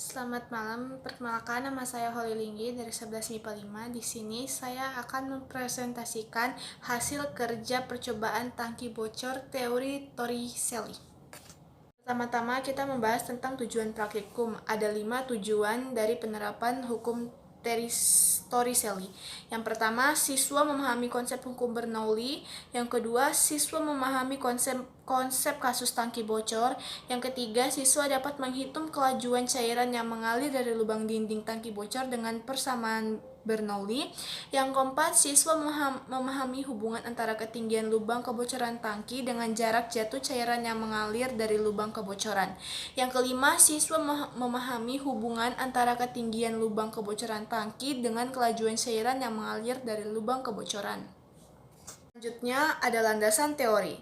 Selamat malam, perkenalkan nama saya Holly Linggi dari 11 MIPA 5. Di sini saya akan mempresentasikan hasil kerja percobaan tangki bocor teori Torricelli. Pertama-tama kita membahas tentang tujuan praktikum. Ada 5 tujuan dari penerapan hukum Torricelli. Yang pertama, siswa memahami konsep hukum Bernoulli. Yang kedua, siswa memahami konsep kasus tangki bocor. Yang ketiga, siswa dapat menghitung kelajuan cairan yang mengalir dari lubang dinding tangki bocor dengan persamaan Bernoulli. Yang keempat, siswa memahami hubungan antara ketinggian lubang kebocoran tangki dengan jarak jatuh cairan yang mengalir dari lubang kebocoran. Yang kelima, siswa memahami hubungan antara ketinggian lubang kebocoran tangki dengan kelajuan cairan yang mengalir dari lubang kebocoran. Selanjutnya ada landasan teori.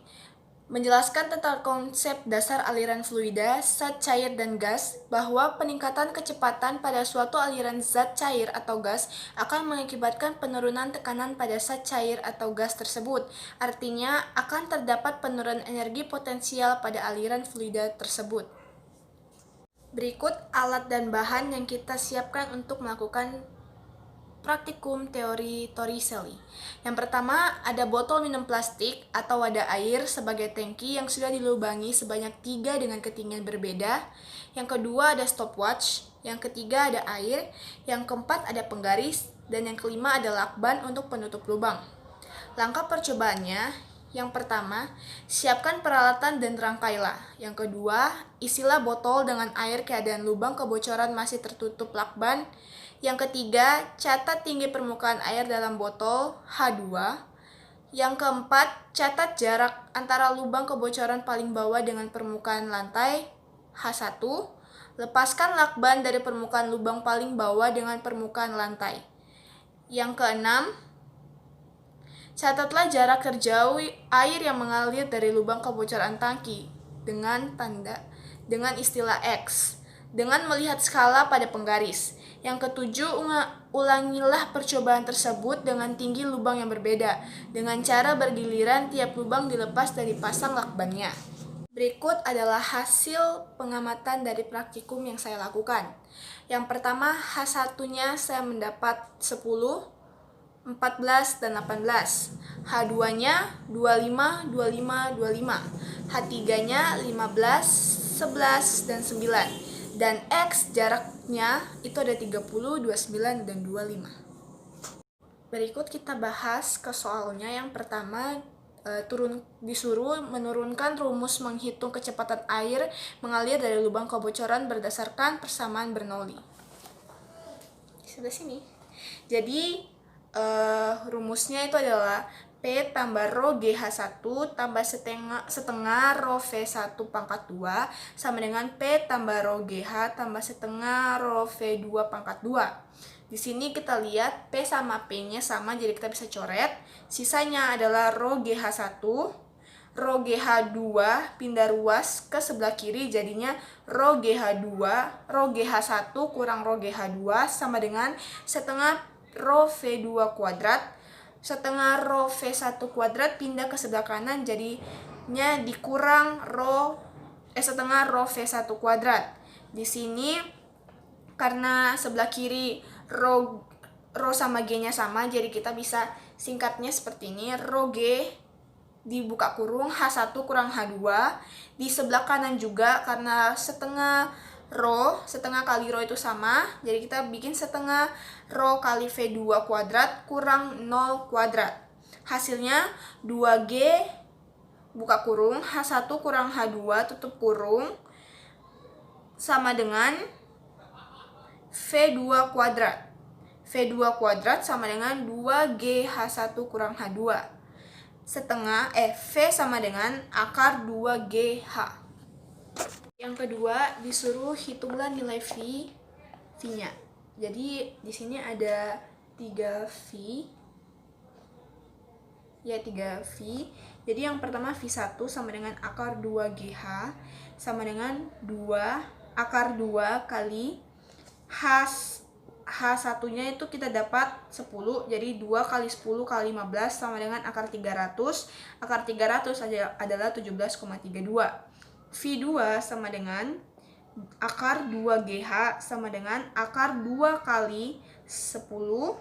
Menjelaskan tentang konsep dasar aliran fluida, zat cair dan gas, bahwa peningkatan kecepatan pada suatu aliran zat cair atau gas akan mengakibatkan penurunan tekanan pada zat cair atau gas tersebut. Artinya, akan terdapat penurunan energi potensial pada aliran fluida tersebut. Berikut alat dan bahan yang kita siapkan untuk melakukan praktikum teori Torricelli. Yang pertama, ada botol minum plastik atau wadah air sebagai tangki yang sudah dilubangi sebanyak 3 dengan ketinggian berbeda. Yang kedua, ada stopwatch. Yang ketiga, ada air. Yang keempat, ada penggaris. Dan yang kelima, ada lakban untuk penutup lubang. Langkah percobaannya, yang pertama, siapkan peralatan dan rangkailah. Yang kedua, isilah botol dengan air keadaan lubang kebocoran masih tertutup lakban. Yang ketiga, catat tinggi permukaan air dalam botol H2. Yang keempat, catat jarak antara lubang kebocoran paling bawah dengan permukaan lantai H1. Lepaskan lakban dari permukaan lubang paling bawah dengan permukaan lantai. Yang keenam, catatlah jarak terjauh air yang mengalir dari lubang kebocoran tangki dengan istilah X dengan melihat skala pada penggaris. Yang ketujuh, ulangilah percobaan tersebut dengan tinggi lubang yang berbeda. Dengan cara bergiliran tiap lubang dilepas dari pasang lakbannya. Berikut adalah hasil pengamatan dari praktikum yang saya lakukan. Yang pertama, H1-nya saya mendapat 10, 14, dan 18. H2-nya 25, 25, 25. H3-nya 15, 11, dan 9. Dan X jaraknya itu ada 30, 29, dan 25. Berikut kita bahas ke soalnya. Yang pertama, disuruh menurunkan rumus menghitung kecepatan air mengalir dari lubang kebocoran berdasarkan persamaan Bernoulli. Di sebelah sini. Jadi, rumusnya itu adalah P tambah rho GH1 tambah setengah rho V1 pangkat 2 sama dengan P tambah rho GH tambah setengah rho V2 pangkat 2. Di sini kita lihat P sama P-nya sama, jadi kita bisa coret. Sisanya adalah rho GH1, rho GH2 pindah ruas ke sebelah kiri, jadinya rho GH2, rho GH1 kurang rho GH2 sama dengan setengah rho V2 kuadrat. Setengah rho V1 kuadrat pindah ke sebelah kanan, jadinya dikurang setengah rho V1 kuadrat. Di sini karena sebelah kiri rho sama G-nya sama, jadi kita bisa singkatnya seperti ini. Rho G dibuka kurung H1 kurang H2. Di sebelah kanan juga karena setengah kali rho itu sama, jadi kita bikin setengah rho kali V2 kuadrat kurang 0 kuadrat. Hasilnya 2G buka kurung H1 kurang H2 tutup kurung sama dengan V2 kuadrat. V2 kuadrat sama dengan 2G H1 kurang H2. V sama dengan akar 2GH. Yang kedua, disuruh hitunglah nilai V-nya. Jadi di sini ada 3V. Ya, 3V. Jadi yang pertama V1 sama dengan akar 2GH sama dengan 2 akar 2 kali H1-nya itu kita dapat 10. Jadi 2 kali 10 kali 15 sama dengan akar 300. Akar 300 adalah 17,32. V2 sama dengan akar 2GH sama dengan akar 2 kali 10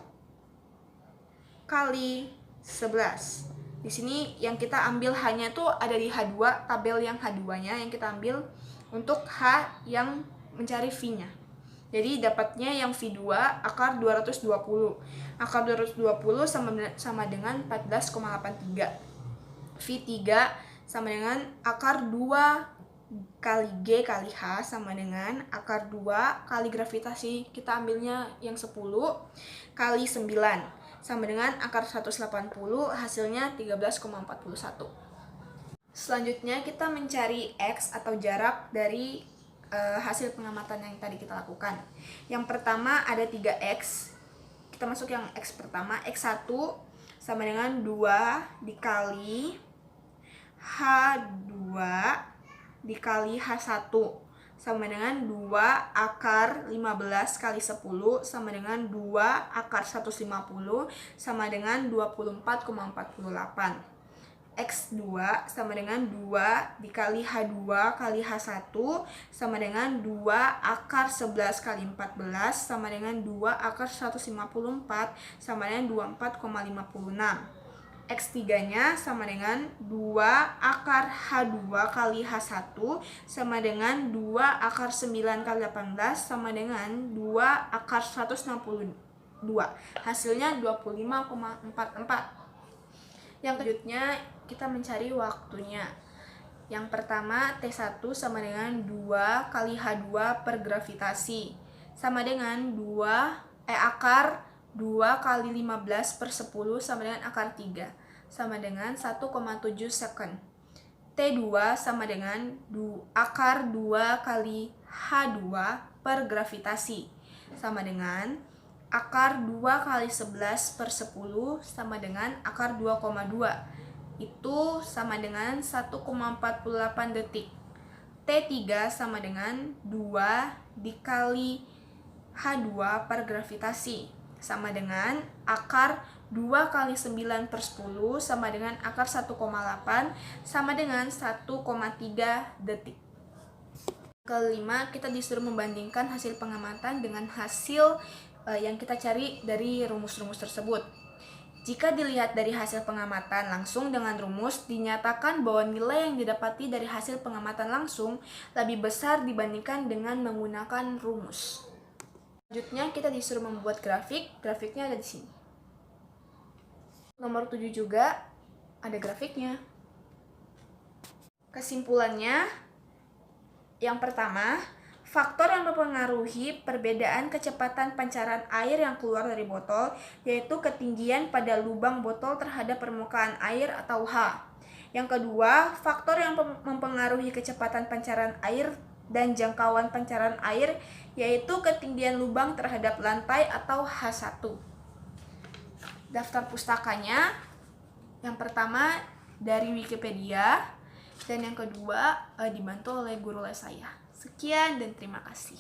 kali 11. Di sini yang kita ambil H-nya tuh ada di H2, tabel yang H2-nya yang kita ambil untuk H yang mencari V-nya. Jadi dapatnya yang V2 akar 220. Akar 220 sama dengan 14,83. V3 sama dengan akar 2 kali G kali H sama dengan akar 2 kali gravitasi, kita ambilnya yang 10 kali 9 sama dengan akar 180, hasilnya 13,41. Selanjutnya kita mencari X atau jarak dari hasil pengamatan yang tadi kita lakukan. Yang pertama ada 3X. Kita masuk yang X pertama, X1 sama dengan 2 dikali H2 dikali H1 sama dengan 2 akar 15 kali 10 sama dengan 2 akar 150 sama dengan 24,48. X2 sama dengan 2 dikali H2 kali H1 sama dengan 2 akar 11 kali 14 sama dengan 2 akar 154 sama dengan 24,56. X3-nya sama dengan 2 akar H2 kali H1 sama dengan 2 akar 9 kali 18 sama dengan 2 akar 162. Hasilnya 25,44. Yang selanjutnya kita mencari waktunya. Yang pertama T1 sama dengan 2 kali H2 per gravitasi sama dengan akar 2 kali 15 per 10 sama dengan akar 3 sama dengan 1,7 second. T2 sama dengan akar 2 kali H2 per gravitasi sama dengan akar 2 kali 11 per 10 sama dengan akar 2,2. Itu sama dengan 1,48 detik. T3 sama dengan 2 dikali H2 per gravitasi sama dengan akar 2 kali 9 per 10 sama dengan akar 1,8 sama dengan 1,3 detik. Kelima, kita disuruh membandingkan hasil pengamatan dengan hasil yang kita cari dari rumus-rumus tersebut. Jika dilihat dari hasil pengamatan langsung dengan rumus, dinyatakan bahwa nilai yang didapati dari hasil pengamatan langsung lebih besar dibandingkan dengan menggunakan rumus. Selanjutnya kita disuruh membuat grafiknya ada di sini. Nomor 7 juga ada grafiknya. Kesimpulannya, yang pertama, faktor yang mempengaruhi perbedaan kecepatan pancaran air yang keluar dari botol yaitu ketinggian pada lubang botol terhadap permukaan air atau H. Yang kedua, faktor yang mempengaruhi kecepatan pancaran air dan jangkauan pancaran air yaitu ketinggian lubang terhadap lantai atau H1. Daftar pustakanya yang pertama dari Wikipedia dan yang kedua dibantu oleh guru les saya. Sekian dan terima kasih.